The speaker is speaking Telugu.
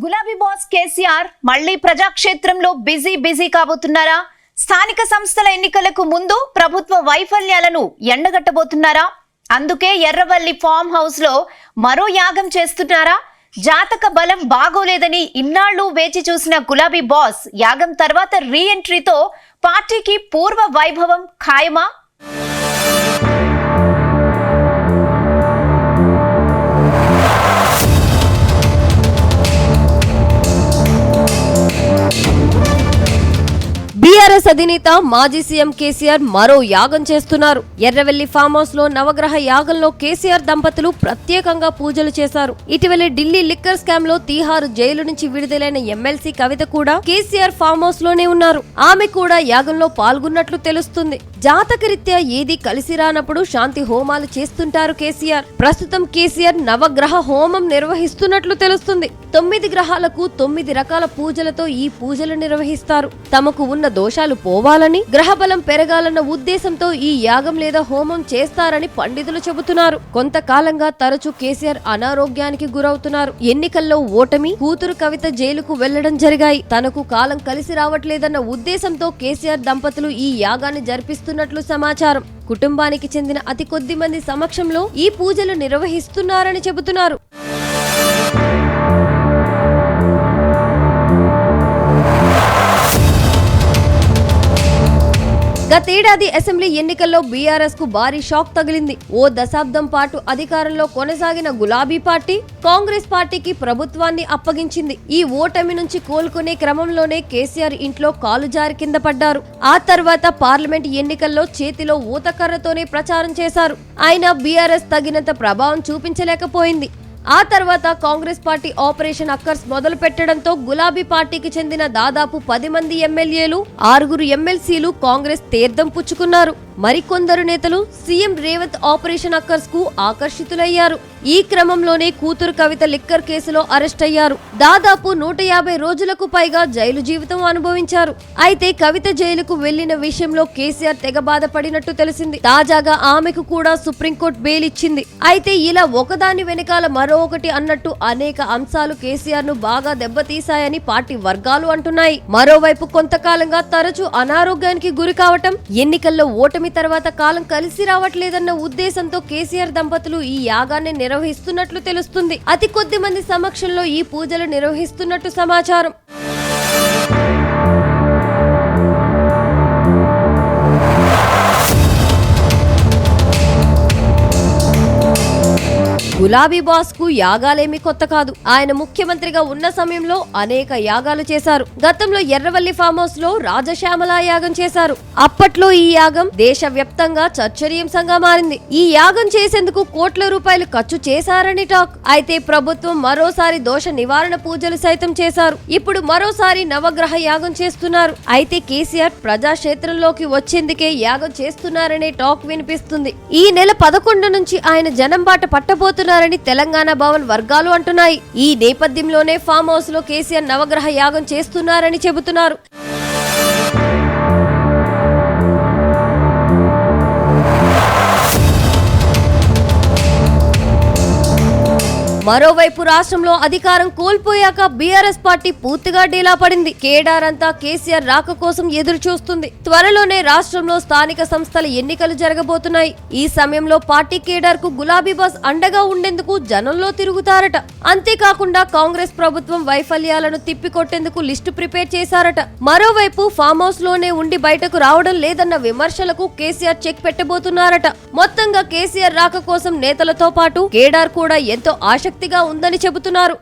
గులాబీ బాస్ కేసీఆర్ మళ్లీ ప్రజాక్షేత్రంలో బిజీ కాబోతున్నారా? స్థానిక సంస్థల ఎన్నికలకు ముందు ప్రభుత్వ వైఫల్యాలను ఎండగట్టబోతున్నారా? అందుకే ఎర్రవల్లి ఫామ్ హౌస్ లో మరో యాగం చేస్తున్నారా? జాతక బలం బాగోలేదని ఇన్నాళ్లు వేచి చూసిన గులాబీ బాస్ యాగం తర్వాత రీ ఎంట్రీతో పార్టీకి పూర్వ వైభవం ఖాయమా? బీఆర్ఎస్ అధినేత మాజీ సీఎం కేసీఆర్ మరో యాగం చేస్తున్నారు. ఎర్రవెల్లి ఫామ్ హౌస్ లో నవగ్రహ యాగంలో కేసీఆర్ దంపతులు ప్రత్యేకంగా పూజలు చేశారు. ఇటీవల ఢిల్లీ లిక్కర్ స్కామ్ లో తీహారు జైలు నుంచి విడుదలైన ఎమ్మెల్సీ కవిత కూడా కేసీఆర్ ఫామ్ హౌస్ లోనే ఉన్నారు. ఆమె కూడా యాగంలో పాల్గొన్నట్లు తెలుస్తుంది. జాతకరీత్యా ఏది కలిసి రానప్పుడు శాంతి హోమాలు చేస్తుంటారు కేసీఆర్. ప్రస్తుతం కేసీఆర్ నవగ్రహ హోమం నిర్వహిస్తున్నట్లు తెలుస్తుంది. 9 గ్రహాలకు 9 రకాల పూజలతో ఈ పూజలు నిర్వహిస్తారు. తమకు ఉన్న దోషాలు పోవాలని, గ్రహబలం పెరగాలన్న ఉద్దేశంతో ఈ యాగం లేదా హోమం చేస్తారని పండితులు చెబుతున్నారు. కొంతకాలంగా తరచూ కేసీఆర్ అనారోగ్యానికి గురవుతున్నారు. ఎన్నికల్లో ఓటమి, కూతురు కవిత జైలుకు వెళ్లడం జరిగాయి. తనకు కాలం కలిసి రావట్లేదన్న ఉద్దేశంతో కేసీఆర్ దంపతులు ఈ యాగాన్ని జరిపిస్తున్నట్లు సమాచారం. కుటుంబానికి చెందిన అతి కొద్ది మంది సమక్షంలో ఈ పూజలు నిర్వహిస్తున్నారని చెబుతున్నారు. గతేడాది అసెంబ్లీ ఎన్నికల్లో బీఆర్ఎస్ కు భారీ షాక్ తగిలింది. ఓ దశాబ్దం పాటు అధికారంలో కొనసాగిన గులాబీ పార్టీ కాంగ్రెస్ పార్టీకి ప్రభుత్వాన్ని అప్పగించింది. ఈ ఓటమి నుంచి కోలుకునే క్రమంలోనే కేసీఆర్ ఇంట్లో కాలు జారి కింద పడ్డారు. ఆ తర్వాత పార్లమెంట్ ఎన్నికల్లో చేతిలో ఊతకర్రతోనే ప్రచారం చేశారు. అయినా బీఆర్ఎస్ తగినంత ప్రభావం చూపించలేకపోయింది. ఆ తర్వాత కాంగ్రెస్ పార్టీ ఆపరేషన్ అక్కర్స్ మొదలు పెట్టడంతో గులాబీ పార్టీకి చెందిన దాదాపు 10 మంది ఎమ్మెల్యేలు, 6 ఎమ్మెల్సీలు కాంగ్రెస్ తీర్థం పుచ్చుకున్నారు. మరికొందరు నేతలు సీఎం రేవంత్ ఆపరేషన్ అక్కర్స్ కు ఆకర్షితులయ్యారు. ఈ క్రమంలోనే కూతురు కవిత లిక్కర్ కేసులో అరెస్ట్ అయ్యారు. దాదాపు 150 రోజులకు పైగా జైలు జీవితం అనుభవించారు. అయితే కవిత జైలుకు వెళ్లిన విషయంలో కేసీఆర్ తెగ బాధపడినట్టు తెలిసింది. తాజాగా ఆమెకు కూడా సుప్రీంకోర్టు బెయిల్ ఇచ్చింది. అయితే ఇలా ఒకదాని వెనకాల మరో ఒకటి అన్నట్టు అనేక అంశాలు కేసీఆర్ ను బాగా దెబ్బతీశాయని పార్టీ వర్గాలు అంటున్నాయి. మరోవైపు కొంతకాలంగా తరచూ అనారోగ్యానికి గురి కావటం, ఎన్నికల్లో ఓటమి తర్వాత కాలం కలిసి రావట్లేదన్న ఉద్దేశంతో కేసీఆర్ దంపతులు ఈ యాగాన్ని నిర్వహిస్తున్నట్లు తెలుస్తుంది. అతి కొద్ది మంది సమక్షంలో ఈ పూజలు నిర్వహిస్తున్నట్టు సమాచారం. గులాబీ బాస్ కు యాగాలేమి కొత్త కాదు. ఆయన ముఖ్యమంత్రిగా ఉన్న సమయంలో అనేక యాగాలు చేశారు. గతంలో ఎర్రవల్లి ఫామ్ హౌస్ లో రాజశ్యామల యాగం చేశారు. అప్పట్లో ఈ యాగం దేశవ్యాప్తంగా చర్చనీయాంశంగా మారింది. ఈ యాగం చేసేందుకు కోట్ల రూపాయలు ఖర్చు చేశారని టాక్. అయితే ప్రభుత్వం మరోసారి దోష నివారణ పూజలు సైతం చేశారు. ఇప్పుడు మరోసారి నవగ్రహ యాగం చేస్తున్నారు. అయితే కేసీఆర్ ప్రజాక్షేత్రంలోకి వచ్చేందుకే యాగం చేస్తున్నారనే టాక్ వినిపిస్తుంది. ఈ నెల 11 నుంచి ఆయన జనం బాట పట్టబోతున్నారు తెలంగాణ భవన్ వర్గాలు అంటున్నాయి. ఈ నేపథ్యంలోనే ఫామ్ హౌస్ లో కేసీఆర్ నవగ్రహ యాగం చేస్తున్నారని చెబుతున్నారు. మరోవైపు రాష్ట్రంలో అధికారం కోల్పోయాక బీఆర్ఎస్ పార్టీ పూర్తిగా డీలా పడింది. కేడార్ అంతా కేసీఆర్ రాక కోసం ఎదురు చూస్తుంది. త్వరలోనే రాష్ట్రంలో స్థానిక సంస్థల ఎన్నికలు జరగబోతున్నాయి. ఈ సమయంలో పార్టీ కేడార్ కు గులాబీ బాస్ అండగా ఉండేందుకు జనంలో తిరుగుతారట. అంతేకాకుండా కాంగ్రెస్ ప్రభుత్వం వైఫల్యాలను తిప్పికొట్టేందుకు లిస్టు ప్రిపేర్ చేశారట. మరోవైపు ఫామ్ హౌస్ లోనే ఉండి బయటకు రావడం లేదన్న విమర్శలకు కేసీఆర్ చెక్ పెట్టబోతున్నారట. మొత్తంగా కేసీఆర్ రాక కోసం నేతలతో పాటు కేడార్ కూడా ఎంతో ఆసక్తిగా ఉందని చెబుతున్నారు.